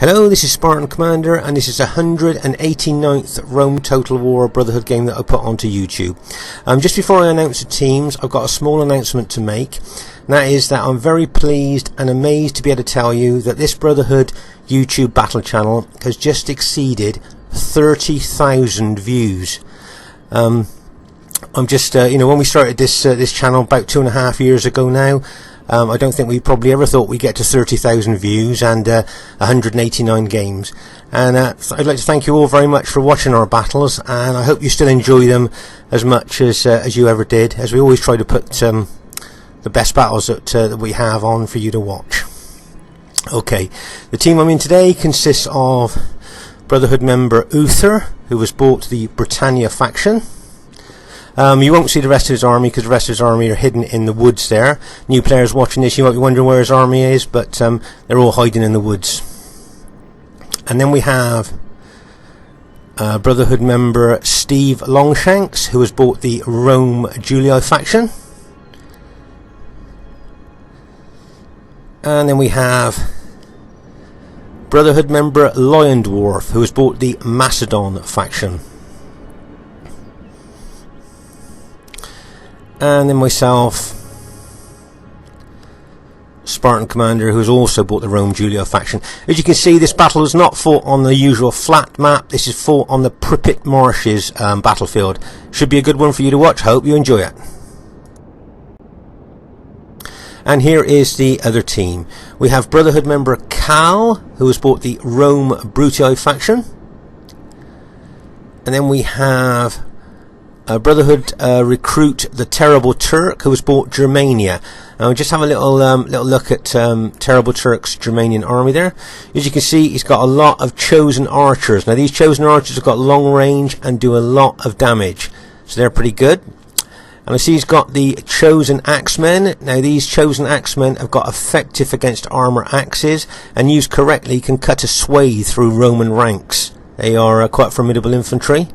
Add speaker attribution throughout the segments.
Speaker 1: Hello, this is Spartan Commander, and this is the 189th Rome Total War Brotherhood game that I put onto YouTube. Just before I announce the teams, I've got a small announcement to make, and that is that I'm very pleased and amazed to be able to tell you that this Brotherhood YouTube battle channel has just exceeded 30,000 views. I'm just, when we started this channel about 2.5 years ago now, I don't think we probably ever thought we'd get to 30,000 views and 189 games. And I'd like to thank you all very much for watching our battles, and I hope you still enjoy them as much as you ever did, as we always try to put the best battles that we have on for you to watch. Okay, the team I'm in today consists of Brotherhood member Uther, who has bought the Britannia faction. You won't see the rest of his army because the rest of his army are hidden in the woods there. New players watching this, you might be wondering where his army is, but they're all hiding in the woods. And then we have Brotherhood member Steve Longshanks, who has bought the Rome Julii faction. And then we have Brotherhood member Lion Dwarf, who has bought the MACEDON faction. And then myself, Spartan Commander, who has also bought the Rome Julii faction. As you can see, this battle is not fought on the usual flat map. This is fought on the Pripyat Marshes battlefield. Should be a good one for you to watch. Hope you enjoy it. And here is the other team. We have Brotherhood member Cal, who has bought the Rome Brutii faction. And then we have Brotherhood recruit the Terrible Turk, who has bought Germania. Now just have a little look at Terrible Turk's Germanian army there. As you can see, he's got a lot of chosen archers. Now these chosen archers have got long range and do a lot of damage, so they're pretty good. And I see he's got the chosen axemen. Now these chosen axemen have got effective against armor axes, and used correctly can cut a swathe through Roman ranks. They are quite formidable infantry.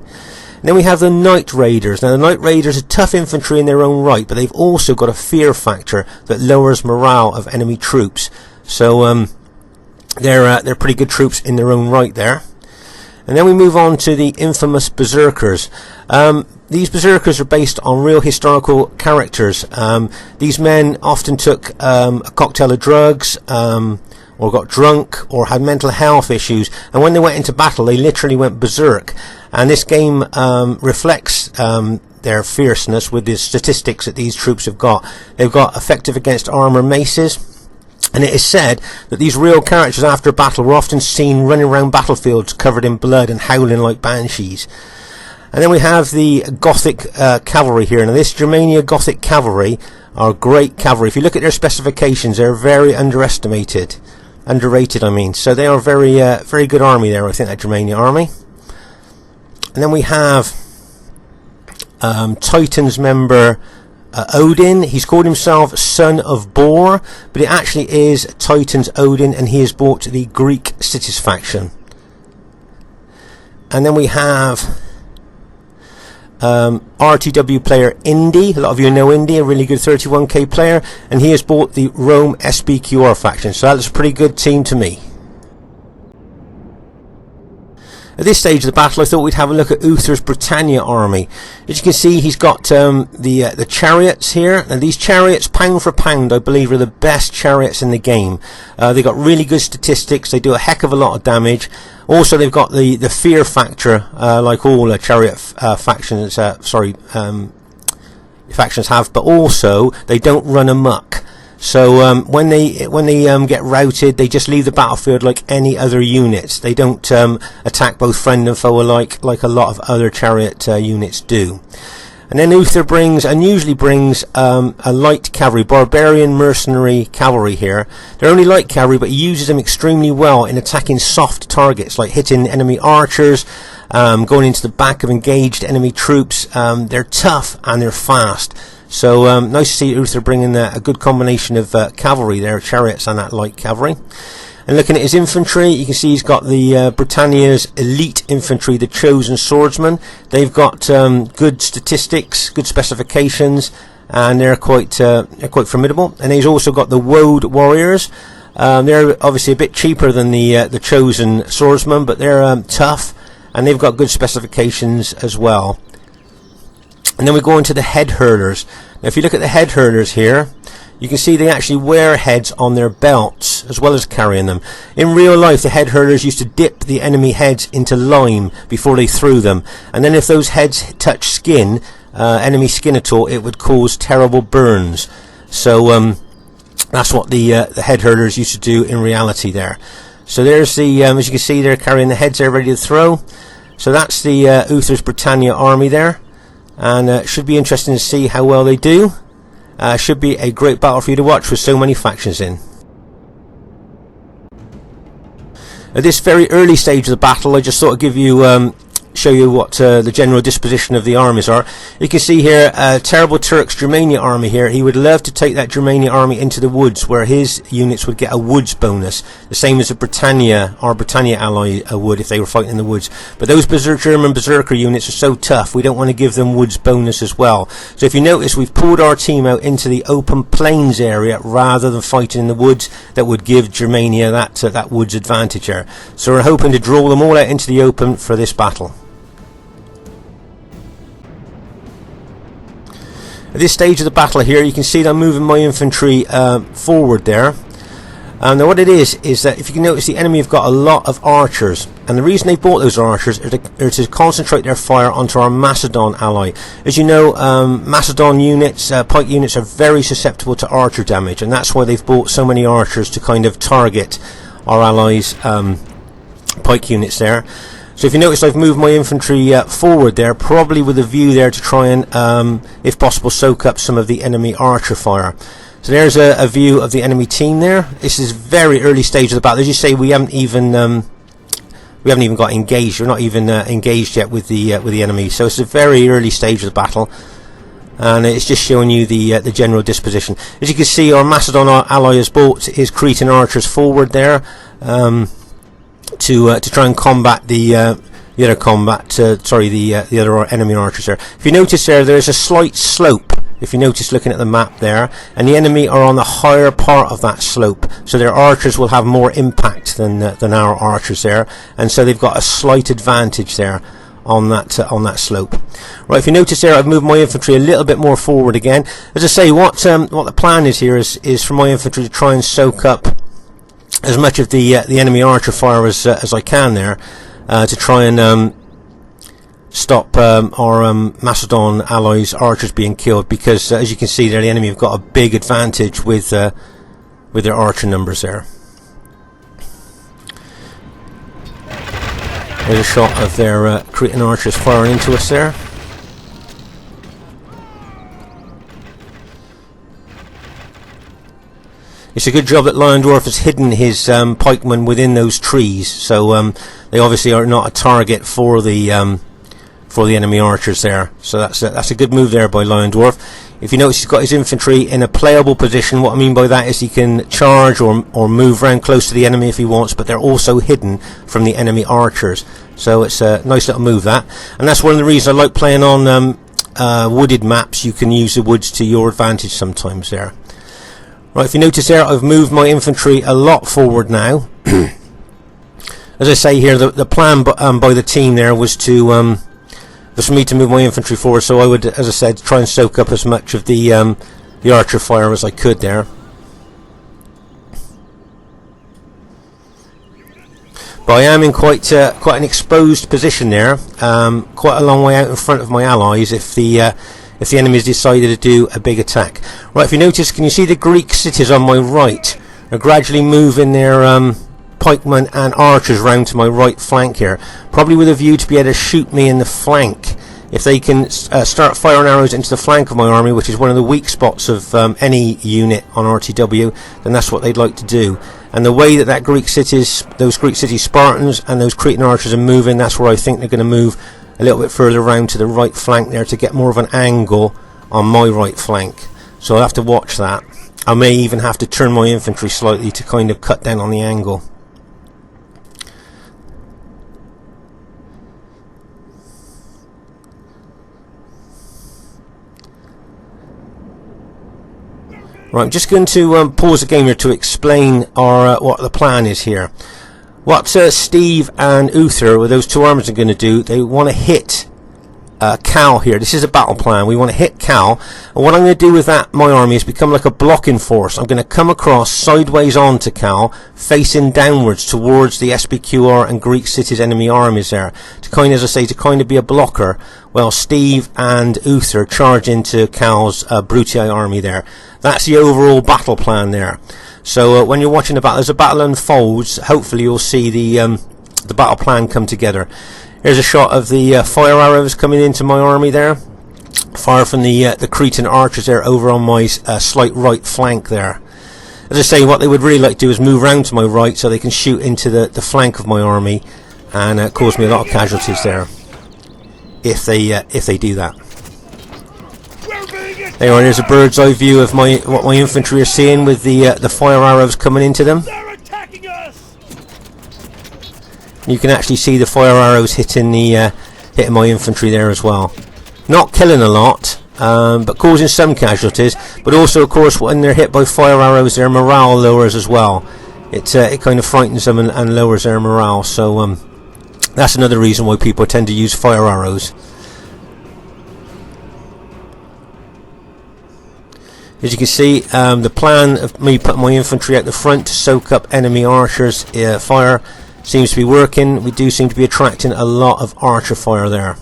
Speaker 1: And then we have the Night Raiders. Now the Night Raiders are tough infantry in their own right, but they've also got a fear factor that lowers morale of enemy troops. So they're pretty good troops in their own right there. And then we move on to the infamous Berserkers. These Berserkers are based on real historical characters. These men often took a cocktail of drugs, or got drunk, or had mental health issues, and when they went into battle they literally went berserk. And this game reflects their fierceness with the statistics that these troops have got. They've got effective against armor maces, and it is said that these real characters after battle were often seen running around battlefields covered in blood and howling like banshees. And then we have the Gothic cavalry here. Now this Germania Gothic cavalry are great cavalry. If you look at their specifications, they're very underrated, I mean. So they are very good army there, I think, that Germania army. And then we have Titans member Odin. He's called himself Son of Bor, but it actually is Titans Odin, and he has bought the Greek cities faction. And then we have RTW player Indy. A lot of you know Indy, a really good 31k player, and he has bought the Rome SBQR faction. So that's a pretty good team to me. At this stage of the battle, I thought we'd have a look at Uther's Britannia army. As you can see, he's got the chariots here, and these chariots, pound for pound, I believe, are the best chariots in the game. They've got really good statistics. They do a heck of a lot of damage. Also, they've got the fear factor, like all chariot factions. Factions have, but also they don't run amok. So when they get routed, they just leave the battlefield like any other units. They don't attack both friend and foe alike, like a lot of other chariot units do. And then Uther usually brings a light cavalry, barbarian mercenary cavalry here. They're only light cavalry, but he uses them extremely well in attacking soft targets, like hitting enemy archers, going into the back of engaged enemy troops. They're tough and they're fast. So nice to see Uther bringing a good combination of cavalry there, chariots and that light cavalry. And looking at his infantry, you can see he's got the Britannia's elite infantry, the chosen swordsmen. They've got good statistics, good specifications, and they're quite formidable. And he's also got the woad warriors. They're obviously a bit cheaper than the chosen swordsmen, but they're tough, and they've got good specifications as well. And then we go into the head hurlers. Now if you look at the head hurlers here, you can see they actually wear heads on their belts as well as carrying them. In real life, the head hurlers used to dip the enemy heads into lime before they threw them, and then if those heads touch skin, enemy skin at all, it would cause terrible burns. So that's what the head hurlers used to do in reality there. So there's the, as you can see, they're carrying the heads there ready to throw. So that's the Uther's Britannia army there, and it should be interesting to see how well they do. Should be a great battle for you to watch with so many factions in. At this very early stage of the battle, I just thought I'd give you show you what the general disposition of the armies are. You can see here Terrible Turk's Germania army here. He would love to take that Germania army into the woods, where his units would get a woods bonus, the same as the Britannia, our Britannia ally would if they were fighting in the woods. But those German berserker units are so tough, we don't want to give them woods bonus as well. So if you notice, we've pulled our team out into the open plains area rather than fighting in the woods. That would give Germania that woods advantage there. So we're hoping to draw them all out into the open for this battle. At this stage of the battle here, you can see that I'm moving my infantry forward there. Now what it is that if you can notice, the enemy have got a lot of archers, and the reason they bought those archers are to concentrate their fire onto our Macedon ally. As you know, Macedon units, pike units, are very susceptible to archer damage, and that's why they've bought so many archers to kind of target our allies' pike units there. So if you notice, I've moved my infantry forward there, probably with a view there to try and, if possible, soak up some of the enemy archer fire. So there's a view of the enemy team there. This is very early stage of the battle. As you say, we haven't even got engaged. We're not even engaged yet with the enemy. So it's a very early stage of the battle, and it's just showing you the general disposition. As you can see, our Macedon ally has brought his Cretan archers forward there. To try and combat the other enemy archers there. If you notice there's a slight slope. If you notice, looking at the map there, and the enemy are on the higher part of that slope, so their archers will have more impact than our archers there, and so they've got a slight advantage there on that slope. Right, if you notice there, I've moved my infantry a little bit more forward again. As I say, what the plan is here is for my infantry to try and soak up as much of the enemy archer fire as I can there, to try and stop our Macedon allies' archers being killed, because as you can see there, the enemy have got a big advantage with their archer numbers there. There's a shot of their Cretan archers firing into us there. It's a good job that Lyondorf has hidden his pikemen within those trees, so they obviously are not a target for the enemy archers there. So that's a good move there by Lyondorf. If you notice, he's got his infantry in a playable position. What I mean by that is he can charge or move around close to the enemy if he wants, but they're also hidden from the enemy archers. So it's a nice little move, that, and that's one of the reasons I like playing on wooded maps. You can use the woods to your advantage sometimes there. Right, if you notice there, I've moved my infantry a lot forward now. As I say here, the plan by the team there was for me to move my infantry forward, so I would, as I said, try and soak up as much of the archer fire as I could there. But I am in quite an exposed position there, quite a long way out in front of my allies if the enemy's decided to do a big attack. Right, if you notice, can you see the Greek cities on my right are gradually moving their pikemen and archers round to my right flank here, probably with a view to be able to shoot me in the flank. If they can start firing arrows into the flank of my army, which is one of the weak spots of any unit on RTW, then that's what they'd like to do. And the way that those Greek cities Spartans and those Cretan archers are moving, that's where I think they're going to move a little bit further around to the right flank there to get more of an angle on my right flank. So I'll have to watch that. I may even have to turn my infantry slightly to kind of cut down on the angle. Right, I'm just going to pause the game here to explain our what the plan is here. What Steve and Uther, with those two armies, are going to do, they want to hit Cal here. This is a battle plan. We want to hit Cal, and what I'm going to do with that, my army, is become like a blocking force. I'm going to come across sideways onto Cal, facing downwards towards the SBQR and Greek cities enemy armies there, to kind of, as I say, to kind of be a blocker, while Steve and Uther charge into Cal's Brutii army there. That's the overall battle plan there. So when you're watching the battle, as the battle unfolds, hopefully you'll see the battle plan come together. Here's a shot of the fire arrows coming into my army there. Fire from the Cretan archers there over on my slight right flank there. As I say, what they would really like to do is move round to my right so they can shoot into the flank of my army and cause me a lot of casualties there. If they do that. There you are, there's a bird's eye view of what my infantry are seeing with the fire arrows coming into them. You can actually see the fire arrows hitting my infantry there as well. Not killing a lot, but causing some casualties. But also, of course, when they're hit by fire arrows, their morale lowers as well. It kind of frightens them and lowers their morale. So that's another reason why people tend to use fire arrows. As you can see, the plan of me putting my infantry out the front to soak up enemy archers' fire seems to be working. We do seem to be attracting a lot of archer fire there.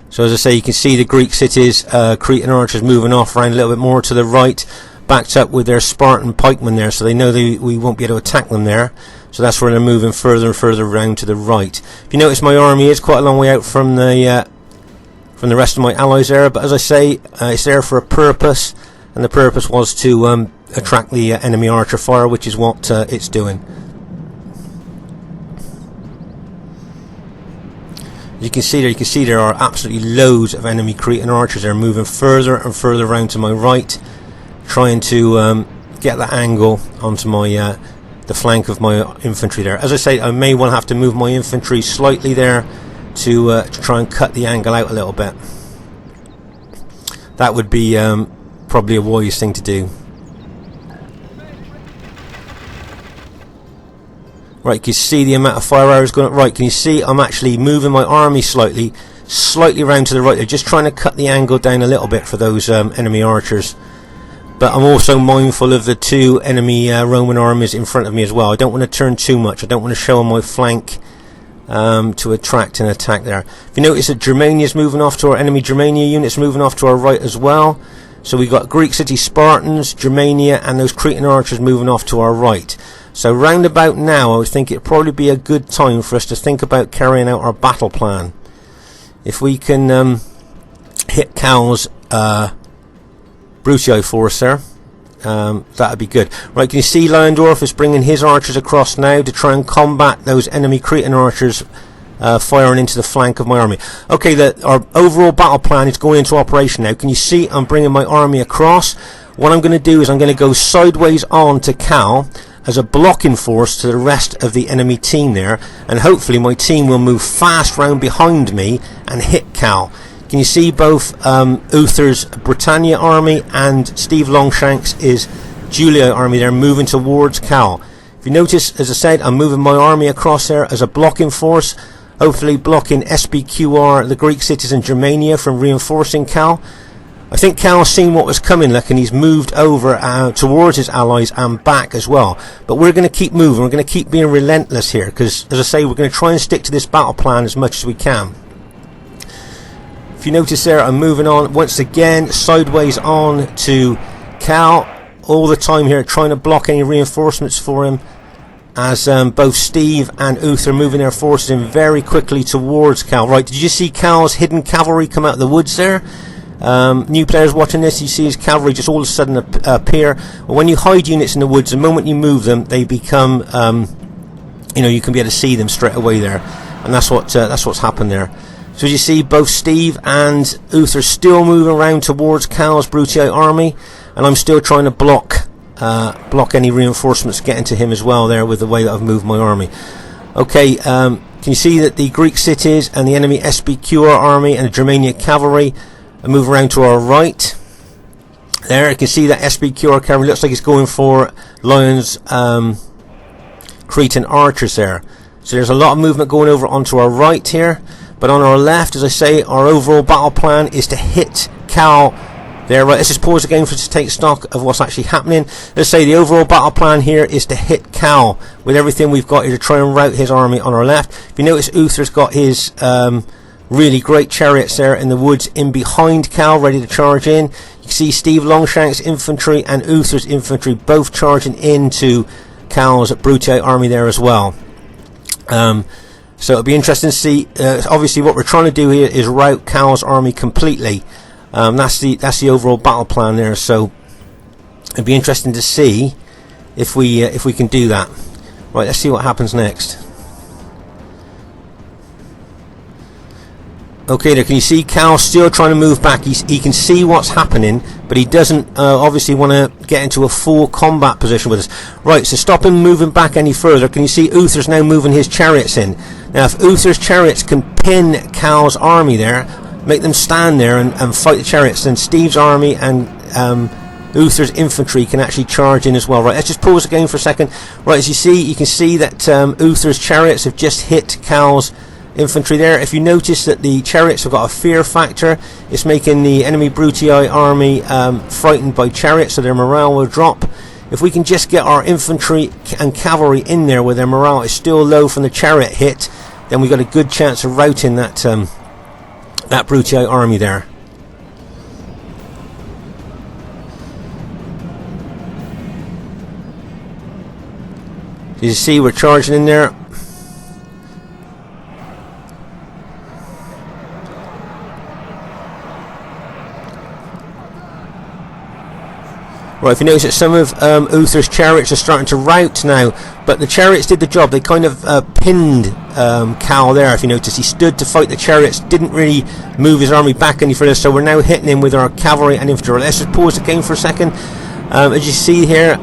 Speaker 1: So as I say, you can see the Greek cities, Cretan archers moving off around a little bit more to the right, backed up with their Spartan pikemen there, so they know we won't be able to attack them there. So that's where they're moving further and further around to the right. If you notice, my army is quite a long way out from the rest of my allies there, but as I say, it's there for a purpose, and the purpose was to attract the enemy archer fire, which is what it's doing. You can see there are absolutely loads of enemy Cretan archers. They're moving further and further around to my right, trying to get that angle onto my the flank of my infantry there. As I say, I may well have to move my infantry slightly there to try and cut the angle out a little bit. That would be probably a wise thing to do. Right, you can see the amount of fire arrows going up. Right, can you see I'm actually moving my army slightly around to the right. They're just trying to cut the angle down a little bit for those enemy archers. But I'm also mindful of the two enemy Roman armies in front of me as well. I don't want to turn too much. I don't want to show on my flank to attract an attack there. If you notice that Germania's moving off to our enemy Germania units, moving off to our right as well. So we've got Greek city Spartans, Germania, and those Cretan archers moving off to our right. So round about now, I would think it'd probably be a good time for us to think about carrying out our battle plan. If we can hit Cal's Brutii force there, that'd be good. Right, can you see Leyendorf is bringing his archers across now to try and combat those enemy Cretan archers firing into the flank of my army. Okay, our overall battle plan is going into operation now. Can you see I'm bringing my army across? What I'm going to do is I'm going to go sideways on to Cal as a blocking force to the rest of the enemy team there, and hopefully my team will move fast round behind me and hit Cal. Can you see both Uther's Britannia army and Steve Longshanks' Julia army there moving towards Cal? If you notice, as I said, I'm moving my army across there as a blocking force, hopefully blocking SBQR, the Greek cities in Germania, from reinforcing Cal. I think Cal's seen what was coming, and he's moved over towards his allies and back as well. But we're going to keep moving. We're going to keep being relentless here, because, as I say, we're going to try and stick to this battle plan as much as we can. If you notice there, I'm moving on once again sideways on to Cal all the time here, trying to block any reinforcements for him, as both Steve and Uther are moving their forces in very quickly towards Cal. Right, did you see Cal's hidden cavalry come out of the woods there? New players watching this, you see his cavalry just all of a sudden appear. Well, when you hide units in the woods, the moment you move them, they become, you can be able to see them straight away there, and that's what's happened there. So as you see, both Steve and Uther still moving around towards Cal's Brutii army, and I'm still trying to block block any reinforcements getting to him as well there with the way that I've moved my army. Okay, can you see that the Greek cities and the enemy SBQR army and the Germania cavalry move around to our right? There, you can see that SBQR cavalry looks like it's going for Lions, Cretan archers there. So there's a lot of movement going over onto our right here. But on our left, as I say, our overall battle plan is to hit Cal there. Right, let's just pause again for to take stock of what's actually happening. Let's say the overall battle plan here is to hit Cal with everything we've got here to try and rout his army on our left. If you notice, Uther's got his really great chariots there in the woods in behind Cal, ready to charge in. You can see Steve Longshank's infantry and Uther's infantry both charging into Cal's Brutii army there as well. So it'll be interesting to see. Obviously, what we're trying to do here is rout Cal's army completely. That's the overall battle plan there. So it'll be interesting to see if we can do that. Right, let's see what happens next. Okay, there, can you see Cal still trying to move back? He can see what's happening, but he doesn't obviously want to get into a full combat position with us. Right, so stop him moving back any further. Can you see Uther's now moving his chariots in? Now, if Uther's chariots can pin Cal's army there, make them stand there and fight the chariots, then Steve's army and Uther's infantry can actually charge in as well. Right, let's just pause again for a second. Right, as you see, you can see that Uther's chariots have just hit Cal's infantry there. If you notice that the chariots have got a fear factor, it's making the enemy Brutii army frightened by chariots, so their morale will drop. If we can just get our infantry and cavalry in there where their morale is still low from the chariot hit, then we've got a good chance of routing that that Brutii army there. So you see we're charging in there. Right, if you notice that some of Uther's chariots are starting to rout now, but the chariots did the job. They kind of pinned Cal there. If you notice, he stood to fight the chariots, didn't really move his army back any further, so we're now hitting him with our cavalry and infantry. Let's just pause the game for a second. As you see here,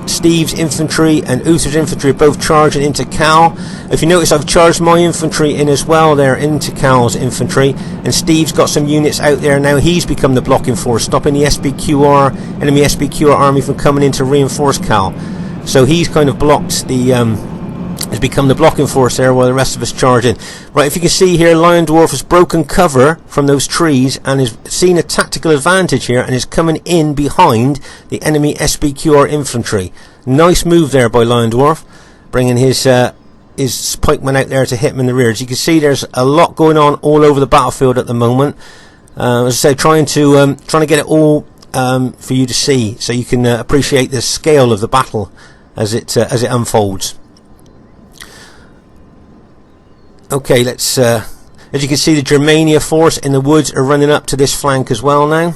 Speaker 1: Steve's infantry and Uther's infantry are both charging into Cal. If you notice, I've charged my infantry in as well there into Cal's infantry, and Steve's got some units out there now. He's become the blocking force, stopping the enemy SBQR army from coming in to reinforce Cal. So he's kind of blocked has become the blocking force there while the rest of us charge in. Right, if you can see here, Lion Dwarf has broken cover from those trees and is seen a tactical advantage here and is coming in behind the enemy SBQR infantry. Nice move there by Lion Dwarf, bringing his pikemen out there to hit him in the rear. As you can see, there's a lot going on all over the battlefield at the moment. As I say, trying to get it all for you to see, so you can appreciate the scale of the battle as it unfolds. Okay, let's. As you can see, the Germania force in the woods are running up to this flank as well now.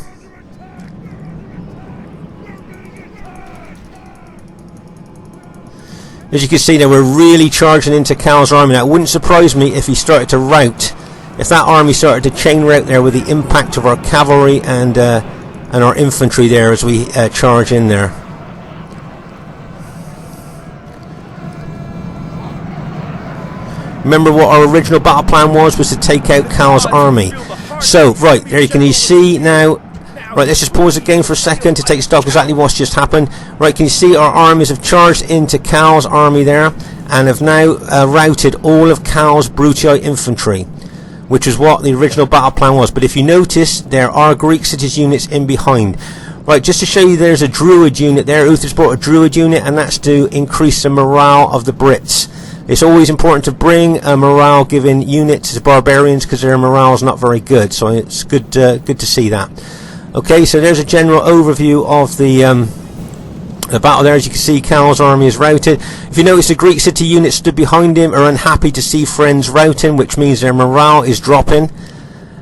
Speaker 1: As you can see, now we're really charging into Cal's army. Now, it wouldn't surprise me if he started to rout. If that army started to chain rout there with the impact of our cavalry and our infantry there as we charge in there. Remember what our original battle plan was to take out Cal's army. So, right, there you can see now. Right, let's just pause the game for a second to take stock exactly what's just happened. Right, can you see our armies have charged into Cal's army there and have now routed all of Cal's Brutii infantry, which is what the original battle plan was. But if you notice, there are Greek cities units in behind. Right, just to show you, there's a Druid unit there. Uther's brought a Druid unit, and that's to increase the morale of the Brits. It's always important to bring a morale-giving unit to the barbarians because their morale is not very good. So it's good to see that. Okay, so there's a general overview of the battle there. As you can see, Cal's army is routed. If you notice, the Greek city units stood behind him are unhappy to see friends routing, which means their morale is dropping.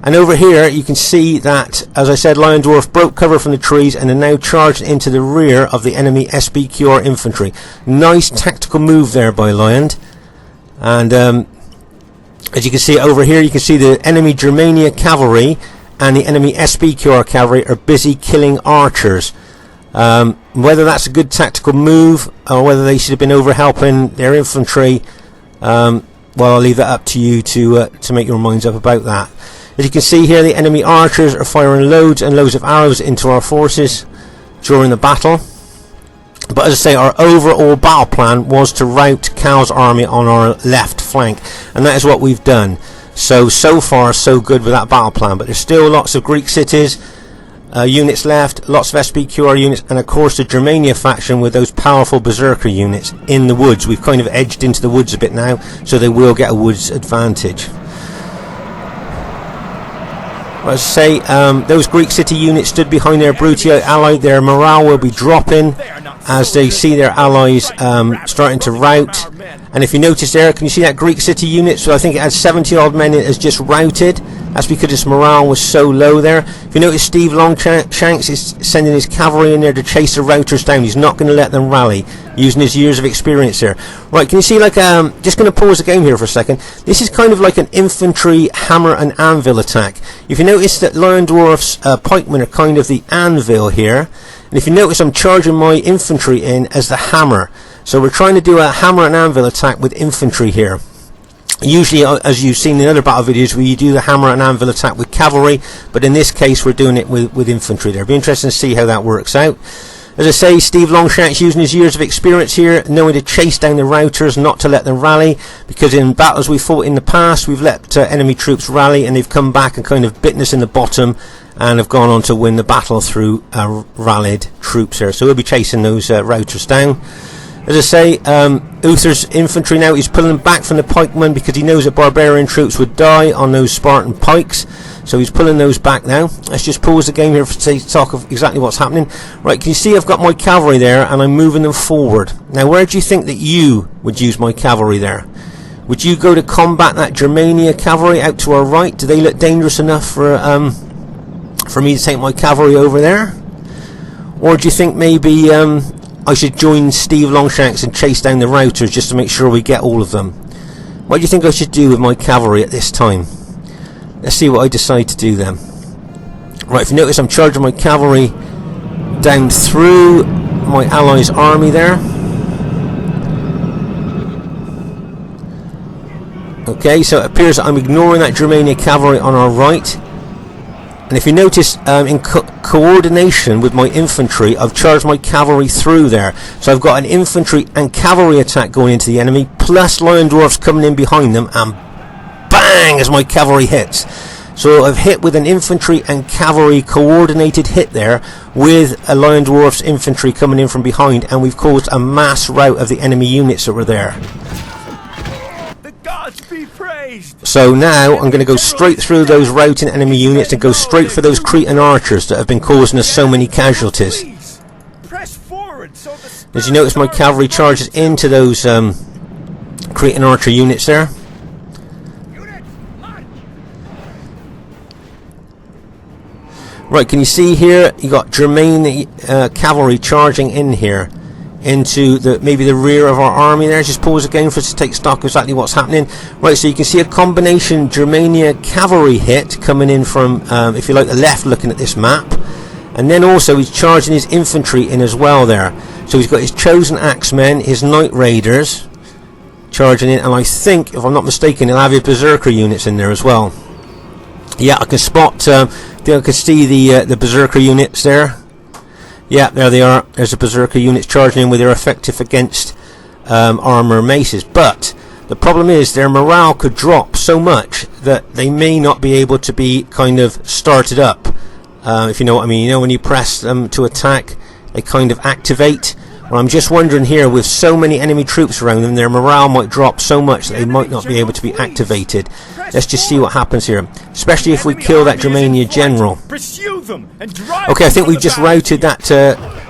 Speaker 1: And over here, you can see that, as I said, Lion Dwarf broke cover from the trees and are now charged into the rear of the enemy SBQR infantry. Nice tactical move there by Lion. And as you can see over here, you can see the enemy Germania cavalry and the enemy SBQR cavalry are busy killing archers. Whether that's a good tactical move or whether they should have been over helping their infantry, well, I'll leave that up to you to make your minds up about that. As you can see here, the enemy archers are firing loads and loads of arrows into our forces during the battle. But as I say, our overall battle plan was to rout Cal's army on our left flank, and that is what we've done. So far so good with that battle plan, but there's still lots of Greek cities, units left, lots of SPQR units, and of course the Germania faction with those powerful berserker units in the woods. We've kind of edged into the woods a bit now, so they will get a woods advantage. As I say, those Greek city units stood behind their Brutio ally. Their morale will be dropping as they see their allies starting to rout. And if you notice there, can you see that Greek city unit? So I think it had 70 odd men it has just routed. That's because its morale was so low there. If you notice, Steve Longshanks is sending his cavalry in there to chase the routers down. He's not going to let them rally, using his years of experience there. Right, can you see, like, just going to pause the game here for a second. This is kind of like an infantry hammer and anvil attack. If you notice that Lion Dwarf's pikemen are kind of the anvil here. And if you notice, I'm charging my infantry in as the hammer. So we're trying to do a hammer and anvil attack with infantry here. Usually, as you've seen in other battle videos, we do the hammer and anvil attack with cavalry, but in this case we're doing it with infantry there. It'll be interesting to see how that works out. As I say, Steve Longshanks using his years of experience here, knowing to chase down the routers, not to let them rally, because in battles we fought in the past, we've let enemy troops rally and they've come back and kind of bitten us in the bottom and have gone on to win the battle through rallied troops here. So we'll be chasing those routers down. As I say, Uther's infantry now, he's pulling back from the pikemen because he knows that barbarian troops would die on those Spartan pikes. So he's pulling those back now. Let's just pause the game here to talk of exactly what's happening. Right, can you see I've got my cavalry there and I'm moving them forward. Now, where do you think that you would use my cavalry there? Would you go to combat that Germania cavalry out to our right? Do they look dangerous enough for me to take my cavalry over there? Or do you think maybe I should join Steve Longshanks and chase down the routers just to make sure we get all of them? What do you think I should do with my cavalry at this time? Let's see what I decide to do then. Right, if you notice, I'm charging my cavalry down through my allies' army there. Okay, so it appears that I'm ignoring that Germania cavalry on our right. And if you notice, in coordination with my infantry, I've charged my cavalry through there. So I've got an infantry and cavalry attack going into the enemy, plus Lion Dwarfs coming in behind them, and bang as my cavalry hits. So I've hit with an infantry and cavalry coordinated hit there, with a Lion Dwarf's infantry coming in from behind, and we've caused a mass rout of the enemy units that were there. So now I'm going to go straight through those routing enemy units and go straight for those Cretan archers that have been causing us so many casualties. As you notice, my cavalry charges into those Cretan archer units there. Right, can you see here, you got German cavalry charging in here into maybe the rear of our army there. Just pause again for us to take stock of exactly what's happening. Right, so you can see a combination Germania cavalry hit coming in from, if you like, the left, looking at this map. And then also he's charging his infantry in as well there. So he's got his chosen axemen, his knight raiders charging in, and I think, if I'm not mistaken, he'll have his berserker units in there as well. Yeah, I can spot, I can see the berserker units there. Yeah, there they are. There's the berserker units charging in with their effective against armor maces. But the problem is their morale could drop so much that they may not be able to be kind of started up. If you know what I mean. You know, when you press them to attack, they kind of activate. Well, I'm just wondering here, with so many enemy troops around them, their morale might drop so much that they might not be able to be activated. Let's just see what happens here, especially if we kill that Germania general. Okay, I think we've just routed that,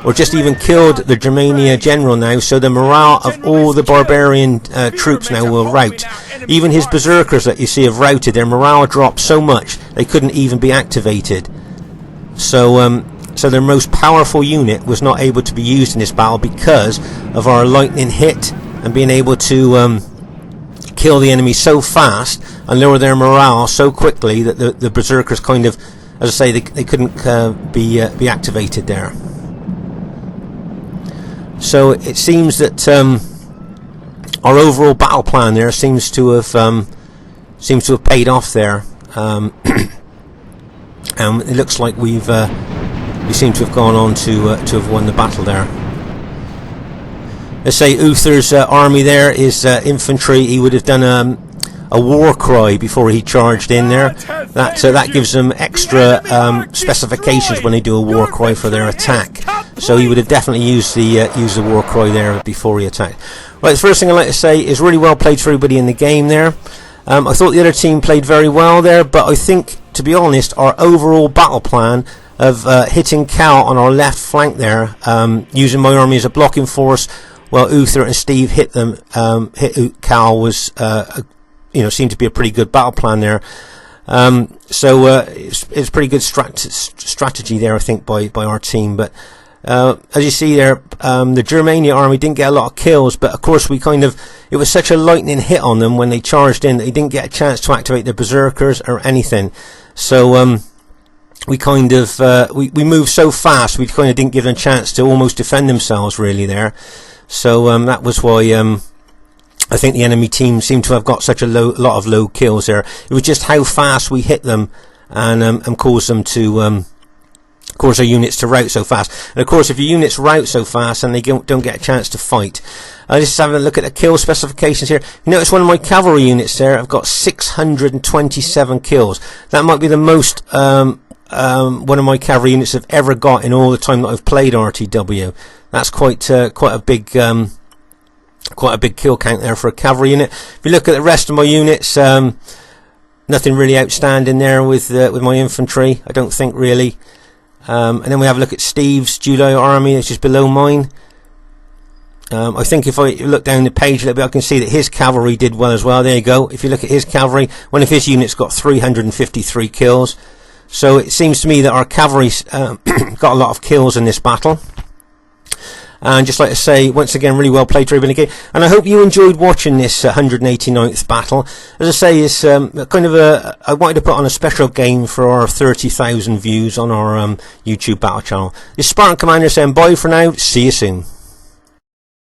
Speaker 1: or just even killed the Germania general now, so the morale of all the barbarian troops now will rout. Even his berserkers that you see have routed, their morale dropped so much they couldn't even be activated. So their most powerful unit was not able to be used in this battle because of our lightning hit and being able to kill the enemy so fast and lower their morale so quickly that the berserkers kind of, as I say, they couldn't be activated there. So it seems that our overall battle plan there seems to have paid off there. It looks like we seem to have gone on to have won the battle there. Let's say Uther's army there is infantry. He would have done a war cry before he charged in there. That gives them extra specifications when they do a war cry for their attack. So he would have definitely used the war cry there before he attacked. Right, the first thing I'd like to say is really well played for everybody in the game there. I thought the other team played very well there, but I think, to be honest, our overall battle plan of hitting Cal on our left flank there, using my army as a blocking force, while Uther and Steve hit them, hit Cal was, seemed to be a pretty good battle plan there. So it's pretty good strategy there, I think, by our team. But as you see there, the Germania army didn't get a lot of kills, but of course it was such a lightning hit on them when they charged in that they didn't get a chance to activate their berserkers or anything. So we moved so fast, we kind of didn't give them a chance to almost defend themselves really there. So that was why I think the enemy team seemed to have got such a lot of low kills there. It was just how fast we hit them and caused them to cause our units to rout so fast. And of course, if your units rout so fast and they don't get a chance to fight. Just having a look at the kill specifications here. You notice one of my cavalry units there, I've got 627 kills. That might be the most one of my cavalry units have ever got in all the time that I've played RTW. That's quite a big kill count there for a cavalry unit. If you look at the rest of my units, nothing really outstanding there with my infantry, I don't think really. And then we have a look at Steve's July army, which is below mine. I think if I look down the page a little bit, I can see that his cavalry did well as well. There you go. If you look at his cavalry, one of his units got 353 kills. So it seems to me that our cavalry's got a lot of kills in this battle. And just like to say, once again, really well played, Ruben again. And I hope you enjoyed watching this 189th battle. As I say, it's kind of I wanted to put on a special game for our 30,000 views on our YouTube battle channel. This is Spartan Commander saying bye for now. See you soon.